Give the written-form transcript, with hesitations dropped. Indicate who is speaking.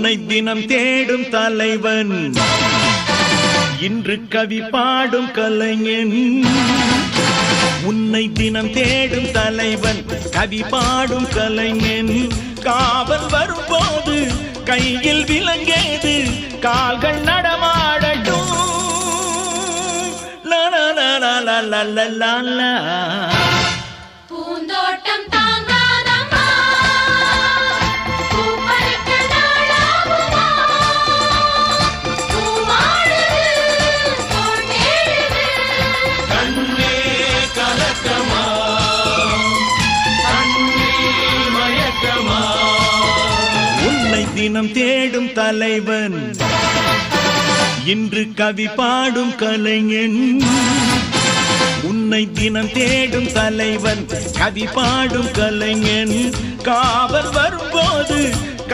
Speaker 1: உன்னை தினம் தேடும் தலைவன், இன்று கவி பாடும் கலைஞன். உன்னை தினம் தேடும் தலைவன், கவி பாடும் கலைஞன். காவல் வரும்போது கையில் விலங்கேது, கால்கள் நடமாடட்டும். லா லா லா லா லா லா லா லா.
Speaker 2: பூந்தோட்டம் தாங்காதம்மா, பூப்பறிக்க நாளாகுமா, பூவாடுது தோள் தேடுது.
Speaker 1: கண்ணே கலக்கமா, கண்ணே மயக்கமா. உன்னை தினம் தேடும் தலைவன், இன்று கவி பாடும் கலைஞன். உன்னை தினம் தேடும் தலைவன், கவி பாடும் கலைஞன். காவல் வரும்போது